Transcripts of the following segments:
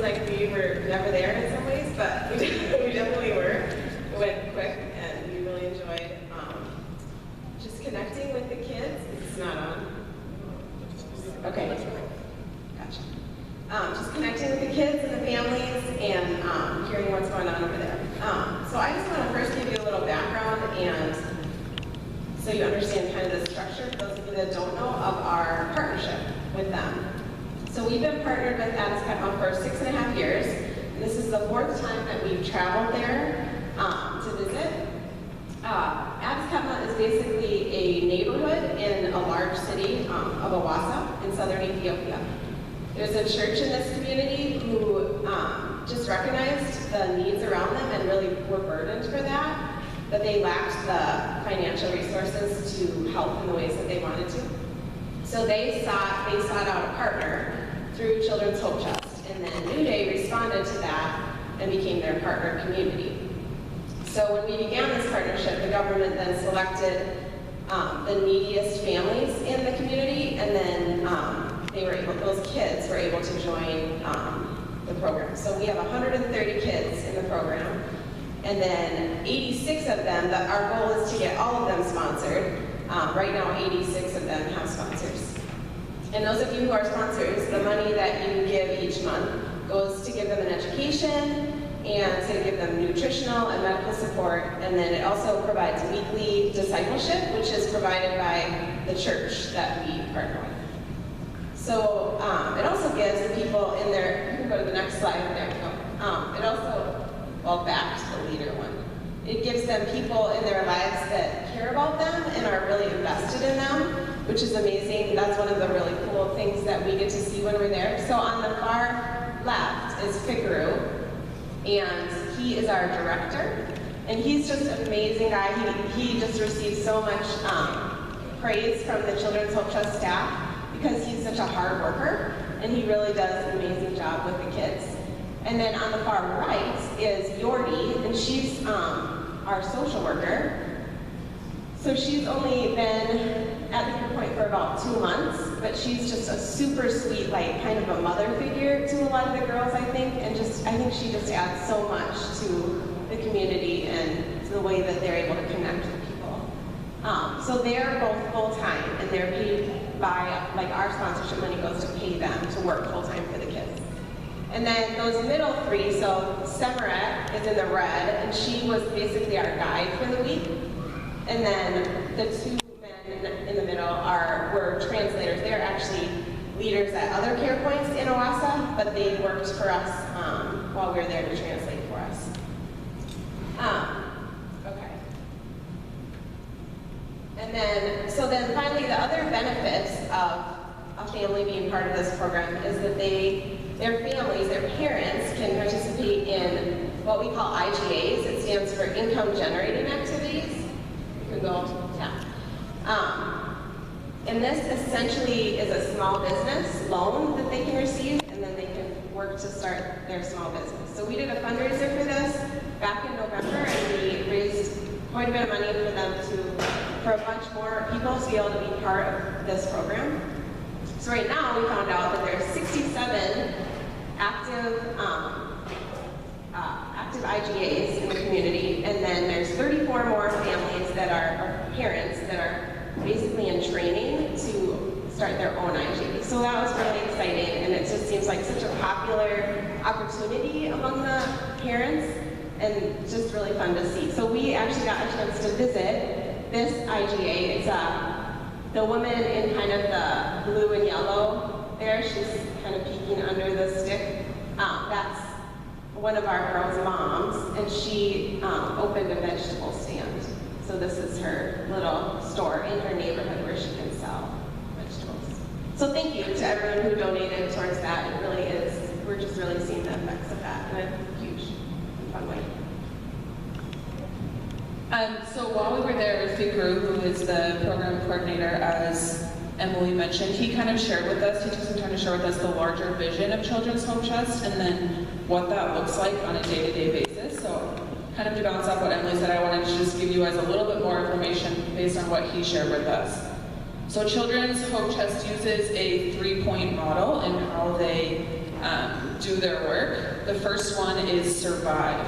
like we were never there in some ways, but we definitely were. It went quick, and we really enjoyed just connecting with the kids. It's not on. Okay. Gotcha. Just connecting with the kids and the families and hearing what's going on over there. So I just want to first give you a little background and so you understand kind of the structure, for those of you that don't know, of our partnership with them. So we've been partnered with Ethiopia for 6.5 years. And this is the 4th time that we've traveled there to visit. Ethiopia is basically a neighborhood in a large city of Awassa in southern Ethiopia. There's a church in this community who just recognized the needs around them and really were burdened for that they lacked the financial resources to help in the ways that they wanted to. So they sought out a partner through Children's Hope Chest, and then New Day responded to that and became their partner community. So when we began this partnership, the government then selected the neediest families in the community, and then those kids were able to join the program. So we have 130 kids in the program, and then 86 of them, our goal is to get all of them sponsored. Right now, 86 of them have sponsors. And those of you who are sponsors, the money that you give each month goes to give them an education and to give them nutritional and medical support. And then it also provides weekly discipleship, which is provided by the church that we partner with. So it also gives the people in there, you can go to the next slide, there we go. It also, well, back to the leader one. It gives them people in their lives that care about them and are really invested in them, which is amazing. That's one of the really cool things that we get to see when we're there. So on the far left is Fikaru, and he is our director. And he's just an amazing guy. He just receives so much praise from the Children's Hope Trust staff because he's such a hard worker, and he really does an amazing job with the kids. And then on the far right is Yordi, and she's our social worker. So she's only been at the Point for about 2 months, but she's just a super sweet, like kind of a mother figure to a lot of the girls, I think, and I think she just adds so much to the community and to the way that they're able to connect with people. So they're both full-time, and they're paid by, like our sponsorship money goes to pay them to work full-time for the kids. And then those middle three, so Semaret is in the red, and she was basically our guide for the week. And then the 2 men in the middle were translators. They're actually leaders at other care points in Awassa, but they worked for us while we were there to translate for us. Okay. And then, so then finally the other benefits of a family being part of this program is that their families, their parents, can participate in what we call IGAs. It stands for Income Generating Activities. You can go to that. And this essentially is a small business loan that they can receive, and then they can work to start their small business. So we did a fundraiser for this back in November, and we raised quite a bit of money for a bunch more people to be able to be part of this program. So right now, we found out that there are 67 active IGAs in the community, and then there's 34 more families that are parents that are basically in training to start their own IGA. So that was really exciting, and it just seems like such a popular opportunity among the parents, and just really fun to see. So we actually got a chance to visit this IGA. It's the woman in kind of the blue and yellow there, she's kind of peeking under the stick. That's one of our girls' moms, and she opened a vegetable stand. So this is her little store in her neighborhood where she can sell vegetables. So thank you to everyone who donated towards that. It really is, we're just really seeing the effects of that in a huge and fun way. So while we were there, Fikaru, who is the program coordinator, as Emily mentioned, he kind of shared with us, he took some time to share with us the larger vision of Children's Hope Trust and then what that looks like on a day-to-day basis. So kind of to bounce off what Emily said, I wanted to just give you guys a little bit more information based on what he shared with us. So Children's Hope Trust uses a 3-point model in how they do their work. The first one is survive.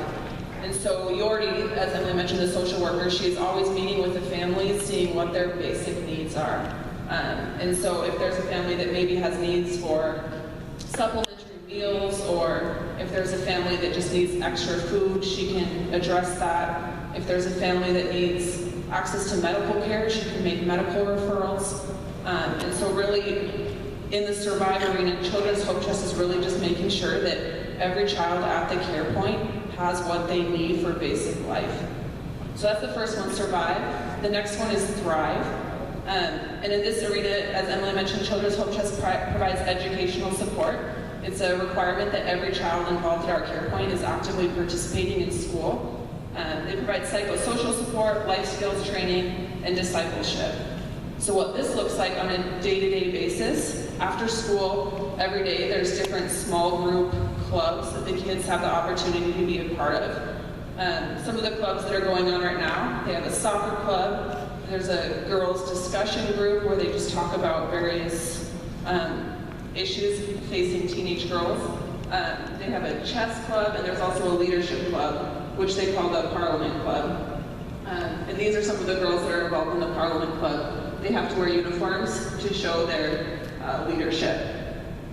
And so you already, as Emily mentioned, the social worker, she's always meeting with the families, seeing what their basic needs are. And so if there's a family that maybe has needs for supplementary meals, or if there's a family that just needs extra food, she can address that. If there's a family that needs access to medical care, she can make medical referrals. And so really, in the Survive arena, Children's Hope Trust is really just making sure that every child at the care point has what they need for basic life. So that's the first one, Survive. The next one is Thrive. And in this arena, as Emily mentioned, Children's Hope Trust provides educational support. It's a requirement that every child involved at our care point is actively participating in school. They provide psychosocial support, life skills training, and discipleship. So what this looks like on a day-to-day basis, after school, every day, there's different small group clubs that the kids have the opportunity to be a part of. Some of the clubs that are going on right now, they have a soccer club, there's a girls' discussion group where they just talk about various issues facing teenage girls. They have a chess club, and there's also a leadership club, which they call the Parliament Club. And these are some of the girls that are involved in the Parliament Club. They have to wear uniforms to show their leadership.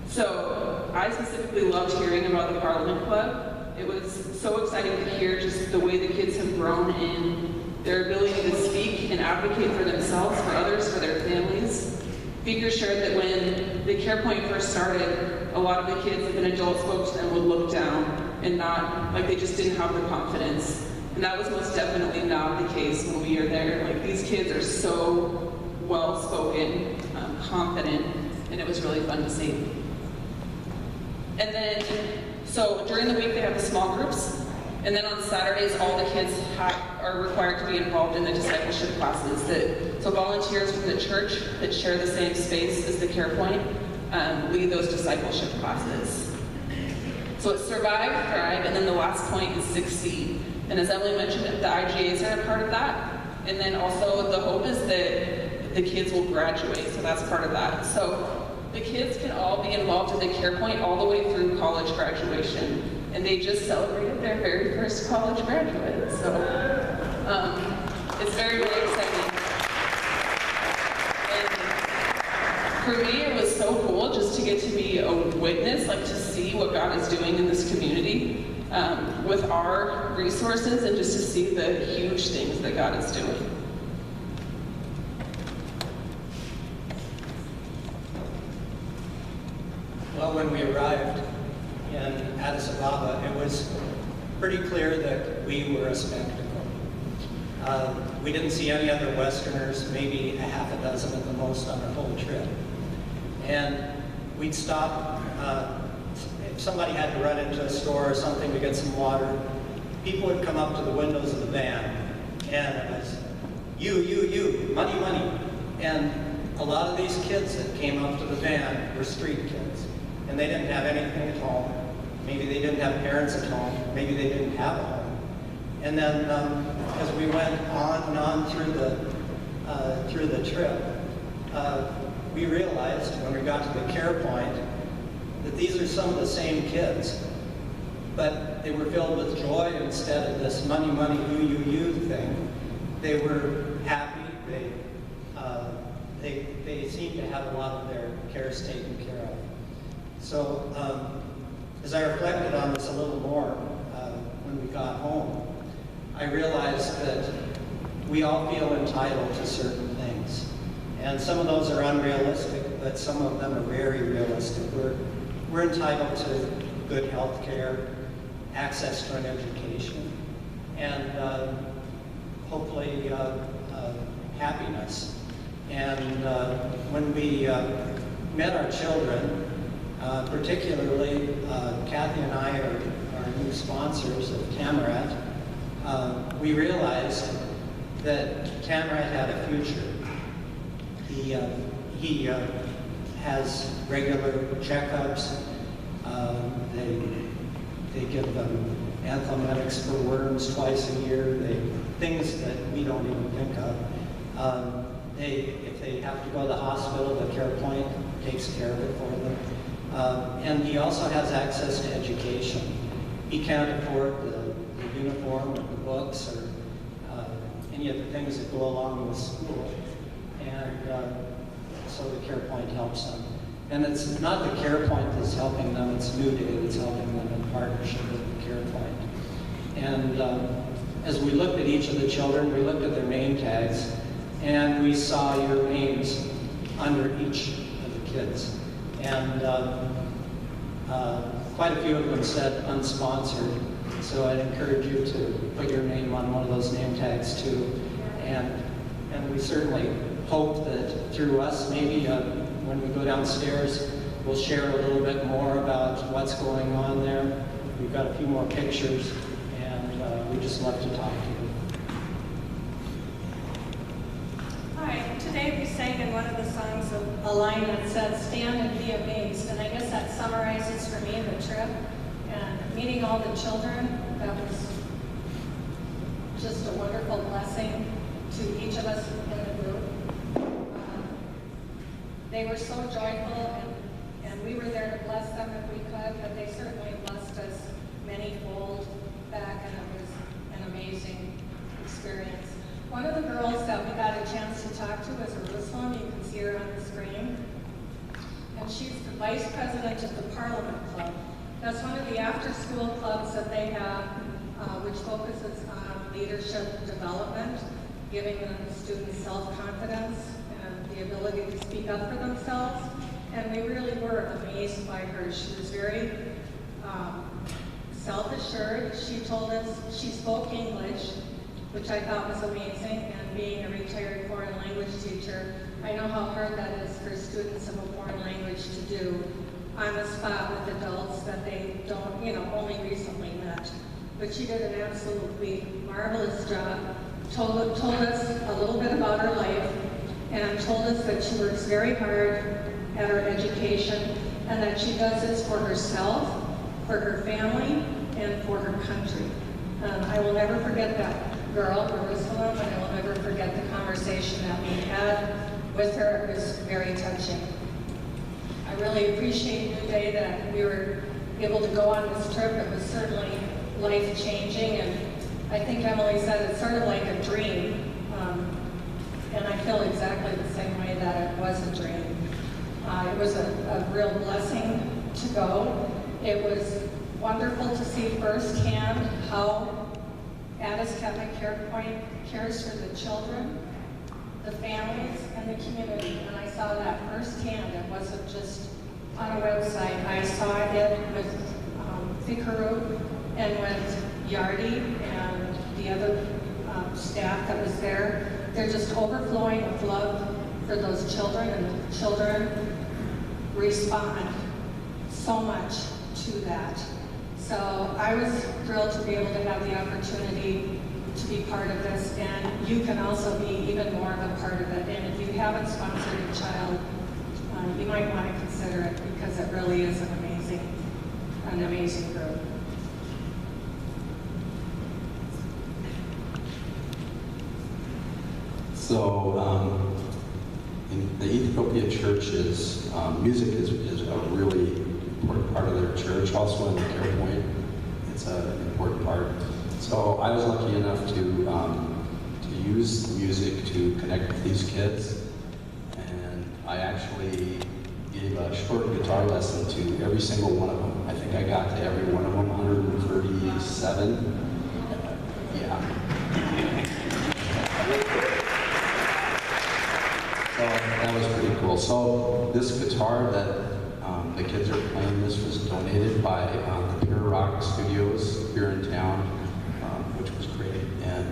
So I specifically loved hearing about the Parliament Club. It was so exciting to hear just the way the kids have grown in their ability to speak and advocate for themselves, for others, for their families. Figure shared that when the care point first started, a lot of the kids, if an adult spoke to them, would look down and not, like they just didn't have the confidence. And that was most definitely not the case when we were there. Like, these kids are so well-spoken, confident, and it was really fun to see. And then, so during the week they have the small groups, and then on Saturdays all the kids are required to be involved in the discipleship classes. So volunteers from the church that share the same space as the care point lead those discipleship classes. So it's Survive, Thrive, and then the last point is Succeed. And as Emily mentioned, the IGAs are a part of that. And then also the hope is that the kids will graduate, so that's part of that. So the kids can all be involved in the care point all the way through college graduation. And they just celebrated their very first college graduate. So it's very, very exciting. And for me, it was so cool just to get to be a witness, like to see what God is doing in this community with our resources, and just to see the huge things that God is doing. Well, when we arrived in Addis Ababa, it was pretty clear that we were a spectacle. We didn't see any other Westerners, maybe a half a dozen at the most on our whole trip. And we'd stop, if somebody had to run into a store or something to get some water, people would come up to the windows of the van, and it was, you, money, money. And a lot of these kids that came up to the van were street kids. And they didn't have anything at home. Maybe they didn't have parents at home. Maybe they didn't have a home. And then as we went on and on through the trip, we realized when we got to the care point that these are some of the same kids, but they were filled with joy instead of this money, money, you thing. They were happy. They seemed to have a lot of their cares taken care of. So as I reflected on this a little more when we got home, I realized that we all feel entitled to certain things. And some of those are unrealistic, but some of them are very realistic. We're entitled to good health care, access to an education, and hopefully happiness. And when we met our children, particularly Kathy and I are new sponsors of Tamarat, we realized that Tamarat had a future. He has regular checkups. They give them anthelmintics for worms twice a year. Things that we don't even think of. If they have to go to the hospital, the care point takes care of it for them. And he also has access to education. He can't afford the uniform or the books or any of the things that go along with school. And so the CarePoint helps them. And it's not the CarePoint that's helping them, it's New Day that's helping them in partnership with the CarePoint. And as we looked at each of the children, we looked at their name tags, and we saw your names under each of the kids. And quite a few of them said unsponsored, so I'd encourage you to put your name on one of those name tags too. And we certainly hope that through us, maybe when we go downstairs, we'll share a little bit more about what's going on there. We've got a few more pictures, and we just love to talk to you. Hi, today we sang in one of the songs a line that said, "Stand and be amazed," and I guess that summarizes for me the trip and meeting all the children. That was just a wonderful blessing to each of us in the group. They were so joyful, and we were there to bless them if we could, but they certainly blessed us many-fold back, and it was an amazing experience. One of the girls that we got a chance to talk to was Jerusalem. You can see her on the screen. And she's the vice president of the Parliament Club. That's one of the after-school clubs that they have, which focuses on leadership development, giving the students self-confidence and the ability to speak up for themselves. And we really were amazed by her. She was very self-assured. She told us she spoke English, which I thought was amazing, and being a retired foreign language teacher, I know how hard that is for students of a foreign language to do on the spot with adults that they don't, only recently met. But she did an absolutely marvelous job, told us a little bit about her life, and told us that she works very hard at her education, and that she does this for herself, for her family, and for her country. I will never forget that girl, Jerusalem, and I will never forget the conversation that we had with her. It was very touching. I really appreciate New Day that we were able to go on this trip. It was certainly life-changing, and I think Emily said it's sort of like a dream, and I feel exactly the same way that it was a dream. It was a real blessing to go. It was wonderful to see firsthand how Addis Catholic CarePoint cares for the children, the families, and the community. And I saw that firsthand. It wasn't just on a website. I saw it with Fikaru and with Yardi and the other staff that was there. They're just overflowing with love for those children, and the children respond so much to that. So I was thrilled to be able to have the opportunity to be part of this, and you can also be even more of a part of it. And if you haven't sponsored a child, you might want to consider it, because it really is an amazing group. So, in the Ethiopia churches, music is a really important part of their church. Also in the CarePoint, it's an important part. So I was lucky enough to use music to connect with these kids, and I actually gave a short guitar lesson to every single one of them. I think I got to every one of them, 137. Yeah. So that was pretty cool. So this guitar that the kids are playing, this was donated by the Pure Rock Studios here in town, which was great. And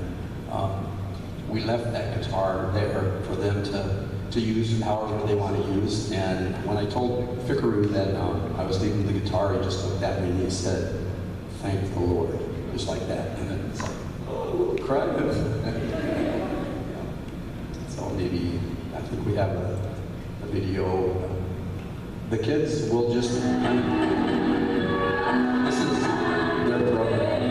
we left that guitar there for them to use however they want to use. And when I told Fikaru that I was leaving the guitar, he just looked at me and he said, "Thank the Lord," just like that. And then it's like, oh, crap. So maybe, I think we have a video. The kids will just, this is their program.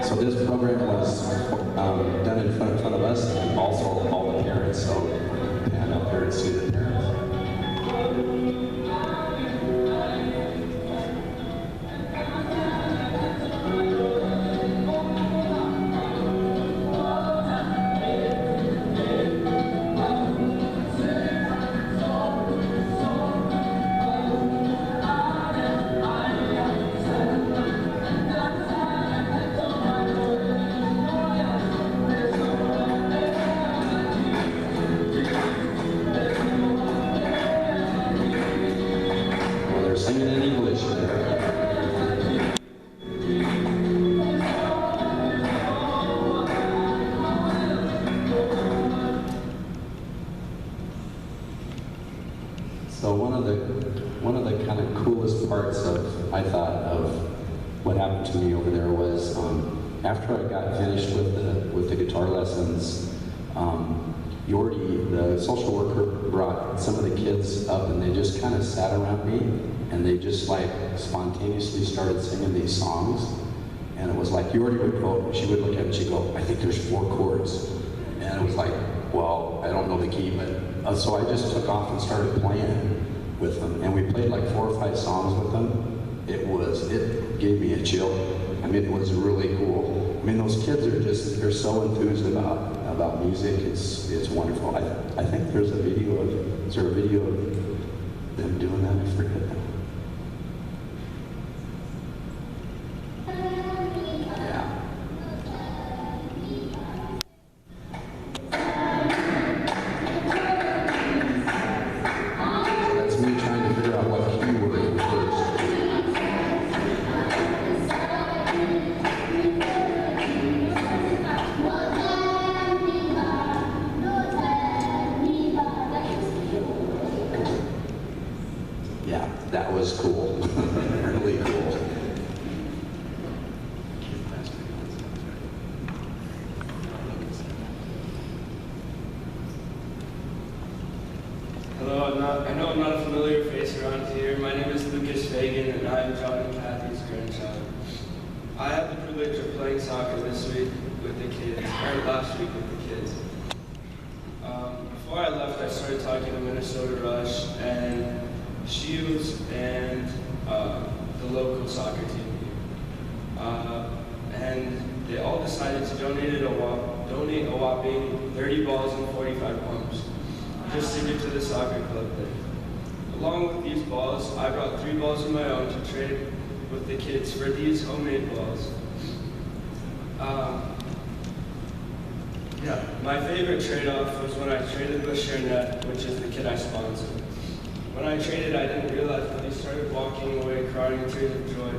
So this program was done in front of us and also all the parents. So pan up here and see the parents. Singing in English there. So one of the kind of coolest parts of, I thought, of what happened to me over there was after I got finished with the guitar lessons, Yordi, the social worker, brought some of the kids up and they just kind of sat around me and they just like spontaneously started singing these songs. And it was like Yordi would go, she would look at it and she'd go, I think there's 4 chords. And it was like, well, I don't know the key, but so I just took off and started playing with them. And we played like 4 or 5 songs with them. It gave me a chill. I mean, it was really cool. I mean, those kids are just, they're so enthused about music. It's wonderful. I think there's a video of, is there a video of them doing that? I forget now. Yeah. So that's me trying to figure out what keyword first. Yeah, that was cool. Really cool. Hello, I know I'm not a familiar face around here. My name is Lucas Fagan, and I'm John and Kathy's grandchild. I had the privilege of playing soccer this week with the kids, or last week with the kids. Before I left, I started talking to Minnesota Rush and Shields and the local soccer team here. And they all decided to donate a whopping 30 balls and 45 pumps just to give to the soccer club there. Along with these balls, I brought 3 balls of my own to trade with the kids for these homemade balls. My favorite trade-off was when I traded with Shernette, which is the kid I sponsored. When I traded, I didn't realize, but he started walking away, crying tears of joy.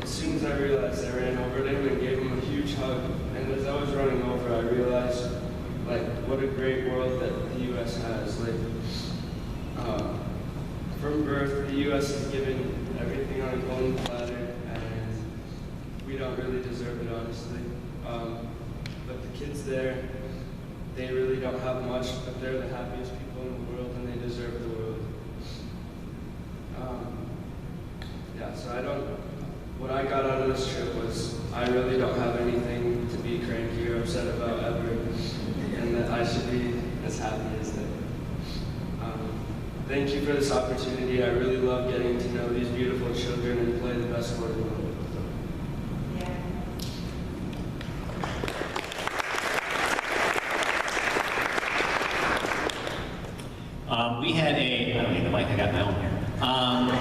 As soon as I realized, I ran over to him and gave him a huge hug. And as I was running over, I realized, what a great world that the U.S. has. From birth, the U.S. is given everything on a golden platter, and we don't really deserve it, honestly. But the kids there, they really don't have much, but they're the happiest people in the world, and they deserve the world. So what I got out of this trip was I really don't have anything to be cranky or upset about ever, and that I should be as happy as they. Thank you for this opportunity. I really love getting to know these beautiful children and play the best sport in the world. We had I don't need the mic, I got my own here.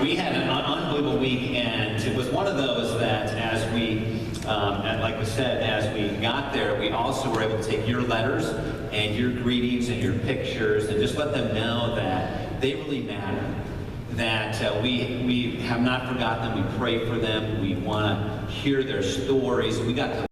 We had an unbelievable week, and it was one of those that as we, like we said, as we got there, we also were able to take your letters and your greetings and your pictures and just let them know that they really matter, that we have not forgotten them, we pray for them, we want to hear their stories. We got to